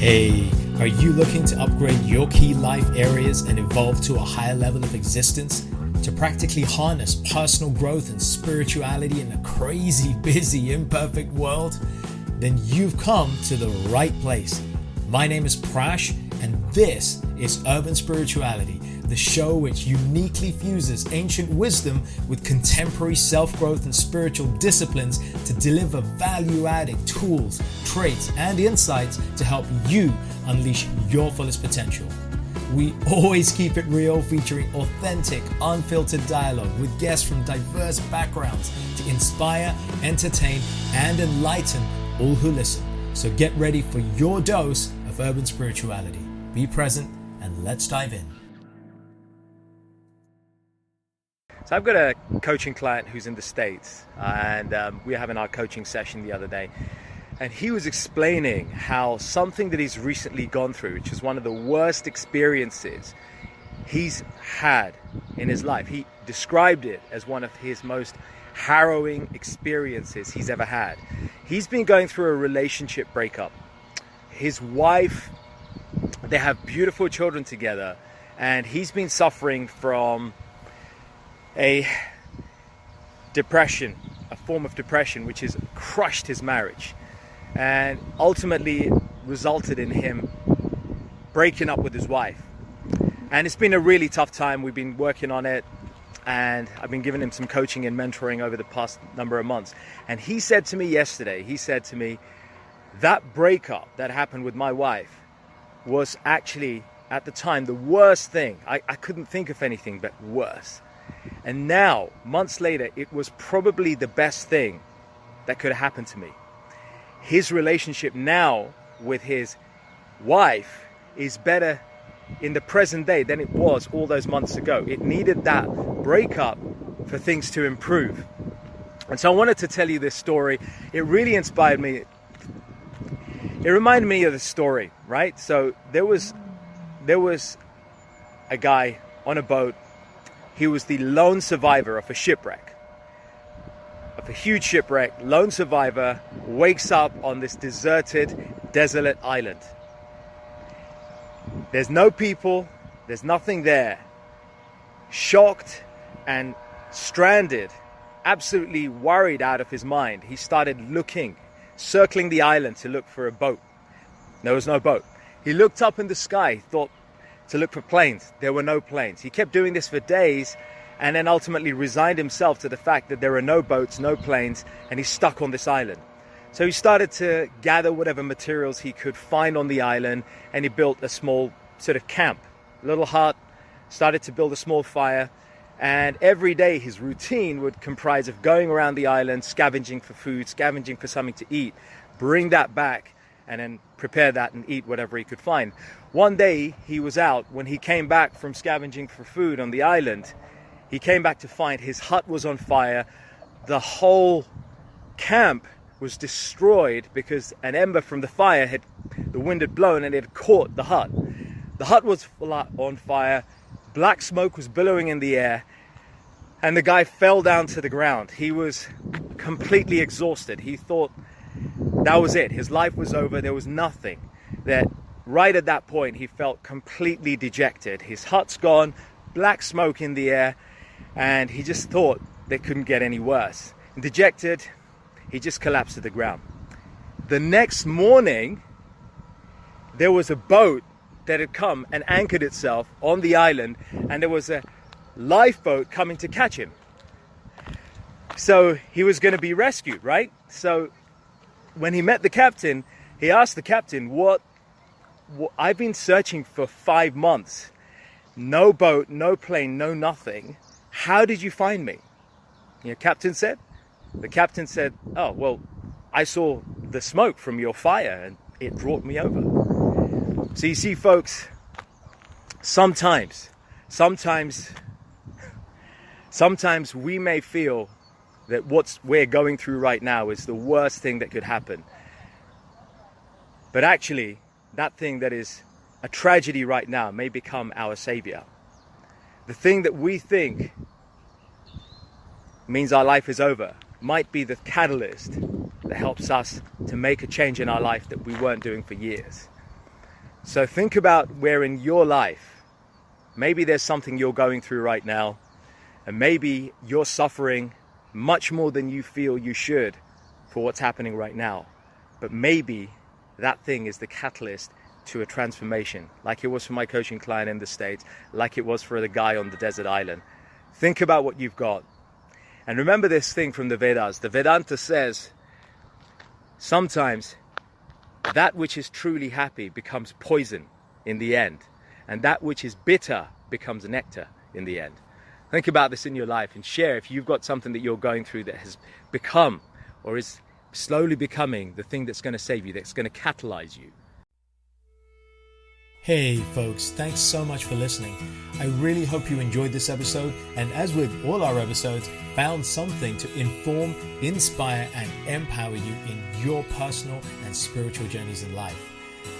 Hey, are you looking to upgrade your key life areas and evolve to a higher level of existence? To practically harness personal growth and spirituality in a crazy, busy, imperfect world? Then you've come to the right place. My name is Prash, and this is Urban Spirituality, the show which uniquely fuses ancient wisdom with contemporary self-growth and spiritual disciplines to deliver value-adding tools, traits, and insights to help you unleash your fullest potential. We always keep it real, featuring authentic, unfiltered dialogue with guests from diverse backgrounds to inspire, entertain, and enlighten all who listen. So get ready for your dose of urban spirituality. Be present and let's dive in. So I've got a coaching client who's in the States, and we were having our coaching session the other day, and he was explaining how something that he's recently gone through, which is one of the worst experiences he's had in his life. He described it as one of his most harrowing experiences he's ever had. He's been going through a relationship breakup. His wife, they have beautiful children together, and he's been suffering from a depression, a form of depression, which has crushed his marriage and ultimately resulted in him breaking up with his wife. And it's been a really tough time. We've been working on it, and I've been giving him some coaching and mentoring over the past number of months. And he said to me yesterday, that breakup that happened with my wife was actually, at the time, the worst thing. I couldn't think of anything but worse. And now, months later, it was probably the best thing that could have happened to me. His relationship now with his wife is better in the present day than it was all those months ago. It needed that breakup for things to improve. And so I wanted to tell you this story. It really inspired me. It reminded me of the story, right? So there was a guy on a boat. He was the lone survivor of a shipwreck, of a huge shipwreck. Lone survivor wakes up on this deserted, desolate island. There's no people, there's nothing there. Shocked and stranded, absolutely worried out of his mind, he started looking, circling the island to look for a boat. There was no boat. He looked up in the sky, thought to look for planes. There were no planes. He kept doing this for days, and then ultimately resigned himself to the fact that there are no boats, no planes, and he's stuck on this island. So he started to gather whatever materials he could find on the island, and he built a small sort of camp, a little hut, started to build a small fire, and every day his routine would comprise of going around the island, scavenging for food, scavenging for something to eat, bring that back, and then prepare that and eat whatever he could find. One day he was out. When he came back from scavenging for food on the island, he came back to find his hut was on fire. The whole camp was destroyed because an ember from the fire the wind had blown and it had caught the hut. The hut was on fire. Black smoke was billowing in the air, and the guy fell down to the ground. He was completely exhausted. He thought that was it. His life was over. There was nothing. That right at that point, he felt completely dejected. His hut's gone, black smoke in the air, and he just thought they couldn't get any worse. And dejected, he just collapsed to the ground. The next morning, there was a boat that had come and anchored itself on the island, and there was a lifeboat coming to catch him. So he was going to be rescued, right? So when he met the captain, he asked the captain, what I've been searching for 5 months. No boat, no plane, no nothing. How did you find me? The captain said, oh, well, I saw the smoke from your fire and it brought me over. So you see, folks, sometimes we may feel that what we're going through right now is the worst thing that could happen. But actually, that thing that is a tragedy right now may become our savior. The thing that we think means our life is over might be the catalyst that helps us to make a change in our life that we weren't doing for years. So think about where in your life, maybe there's something you're going through right now, and maybe you're suffering much more than you feel you should for what's happening right now. But maybe that thing is the catalyst to a transformation, like it was for my coaching client in the States, like it was for the guy on the desert island. Think about what you've got. And remember this thing from the Vedas. The Vedanta says, sometimes that which is truly happy becomes poison in the end, and that which is bitter becomes nectar in the end. Think about this in your life and share if you've got something that you're going through that has become or is slowly becoming the thing that's going to save you, that's going to catalyze you. Hey folks, thanks so much for listening. I really hope you enjoyed this episode, and as with all our episodes, found something to inform, inspire, and empower you in your personal and spiritual journeys in life.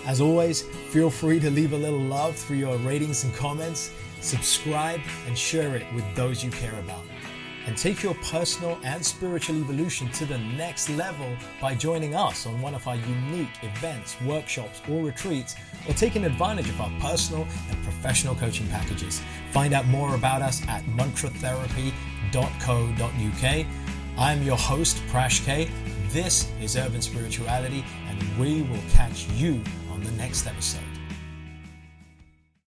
As always, feel free to leave a little love through your ratings and comments, subscribe, and share it with those you care about. And take your personal and spiritual evolution to the next level by joining us on one of our unique events, workshops, or retreats, or taking advantage of our personal and professional coaching packages. Find out more about us at mantratherapy.co.uk. I'm your host, Prash K. This is Urban Spirituality, and we will catch you on the next episode.